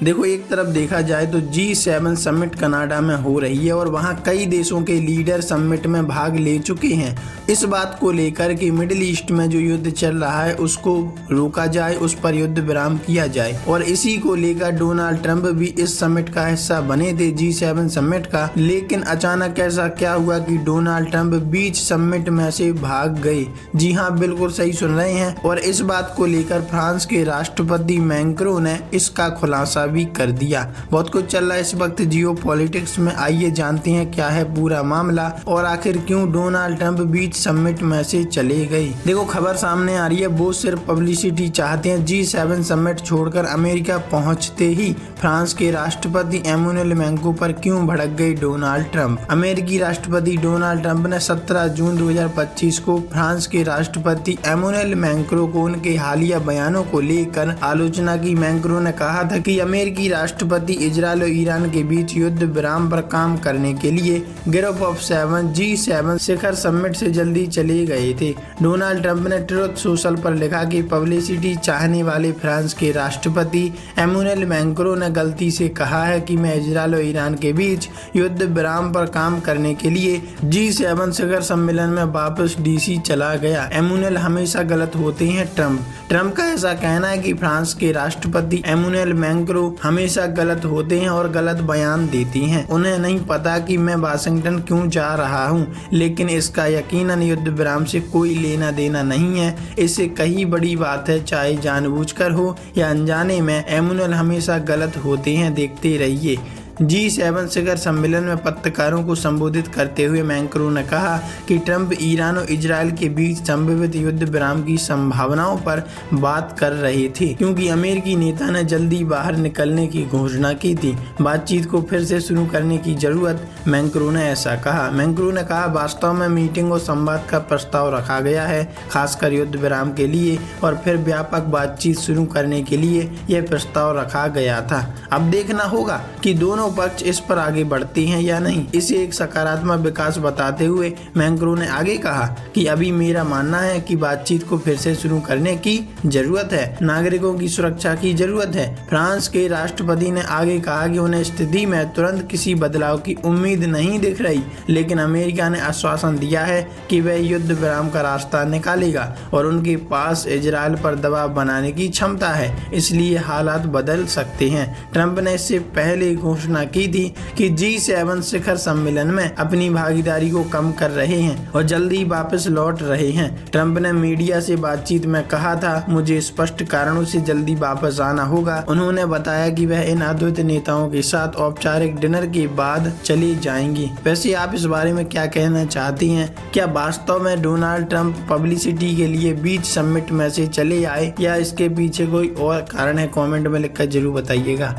देखो, एक तरफ देखा जाए तो G7 समिट कनाडा में हो रही है और वहां कई देशों के लीडर समिट में भाग ले चुके हैं। इस बात को लेकर कि मिडिल ईस्ट में जो युद्ध चल रहा है उसको रोका जाए, उस पर युद्ध विराम किया जाए, और इसी को लेकर डोनाल्ड ट्रंप भी इस समिट का हिस्सा बने थे, G7 समिट का। लेकिन अचानक ऐसा क्या हुआ कि डोनाल्ड ट्रंप बीच समिट में से भाग गए। जी हाँ, बिल्कुल सही सुन रहे हैं। और इस बात को लेकर फ्रांस के राष्ट्रपति मैक्रों ने इसका खुलासा भी कर दिया। बहुत कुछ चल रहा है इस वक्त जियो पॉलिटिक्स में। आइए जानते हैं क्या है पूरा मामला और आखिर क्यों डोनाल्ड ट्रंप बीच समिट में से चले गए। देखो, खबर सामने आ रही है, वो सिर्फ पब्लिसिटी चाहते हैं। G7 समिट छोड़कर अमेरिका पहुंचते ही फ्रांस के राष्ट्रपति एमुनुएल मैक्रों पर क्यों भड़क गए डोनाल्ड ट्रंप। अमेरिकी राष्ट्रपति डोनाल्ड ट्रंप ने 17 जून 2025 को फ्रांस के राष्ट्रपति एमुनुएल मैक्रों को उनके हालिया बयानों को लेकर आलोचना की। मैक्रों ने कहा था कि अमेरिकी राष्ट्रपति इजरायल और ईरान के बीच युद्ध विराम पर काम करने के लिए group of 7 G7 Shikhar summit से जल्दी चले गए थे। डोनाल्ड ट्रंप ने ट्रुथ सोशल पर लिखा कि पब्लिसिटी चाहने वाले फ्रांस के राष्ट्रपति एमुनुएल मैक्रों ने गलती से कहा है कि मैं इजरायल और ईरान के बीच युद्ध विराम पर काम करने के लिए G7 शिखर सम्मेलन में वापस DC चला गया। एमुनुएल हमेशा गलत होते हैं। ट्रंप का ऐसा कहना है कि फ्रांस के राष्ट्रपति एमुनुएल मैक्रों हमेशा गलत होते हैं और गलत बयान देती हैं। उन्हें नहीं पता कि मैं वाशिंगटन क्यों जा रहा हूं, लेकिन इसका यकीनन युद्ध विराम से कोई लेना देना नहीं है। इससे कहीं बड़ी बात है, चाहे जानबूझकर हो या अनजाने में, एमुनुएल हमेशा गलत होते हैं। देखते रहिए। G7 शिखर सम्मेलन में पत्रकारों को संबोधित करते हुए मैक्रों ने कहा कि ट्रंप ईरान और इजरायल के बीच संभावित युद्ध विराम की संभावनाओं पर बात कर रहे थे, क्योंकि अमेरिकी नेता ने जल्दी बाहर निकलने की घोषणा की थी। बातचीत को फिर से शुरू करने की जरूरत, मैक्रों ने ऐसा कहा। मैक्रों ने कहा, वास्तव में मीटिंग और संवाद का प्रस्ताव रखा गया है, खासकर युद्ध विराम के लिए, और फिर व्यापक बातचीत शुरू करने के लिए यह प्रस्ताव रखा गया था। अब देखना होगा कि दोनों पक्ष इस पर आगे बढ़ते हैं या नहीं। इसे एक सकारात्मक विकास बताते हुए मैक्रों ने आगे कहा कि अभी मेरा मानना है कि बातचीत को फिर से शुरू करने की जरूरत है। नागरिकों की सुरक्षा की जरूरत है। फ्रांस के राष्ट्रपति ने आगे कहा कि उन्हें स्थिति में तुरंत किसी बदलाव की उम्मीद नहीं दिख रही, लेकिन अमेरिका ने आश्वासन दिया है कि वह युद्ध विराम का रास्ता निकालेगा और उनके पास इजरायल पर दबाव बनाने की क्षमता है, इसलिए हालात बदल सकते हैं। ट्रंप ने इससे पहले घोषणा की थी कि G7 शिखर सम्मेलन में अपनी भागीदारी को कम कर रहे हैं और जल्दी वापस लौट रहे हैं। ट्रंप ने मीडिया से बातचीत में कहा था, मुझे स्पष्ट कारणों से जल्दी वापस आना होगा। उन्होंने बताया कि वह इन अद्वितीय नेताओं के साथ औपचारिक डिनर के बाद चले जाएंगे। वैसे आप इस बारे में क्या कहना चाहती हैं? क्या वास्तव में डोनाल्ड ट्रंप पब्लिसिटी के लिए बीच समिट में से चले आए या इसके पीछे कोई और कारण है? कमेंट में लिखकर जरूर बताइएगा।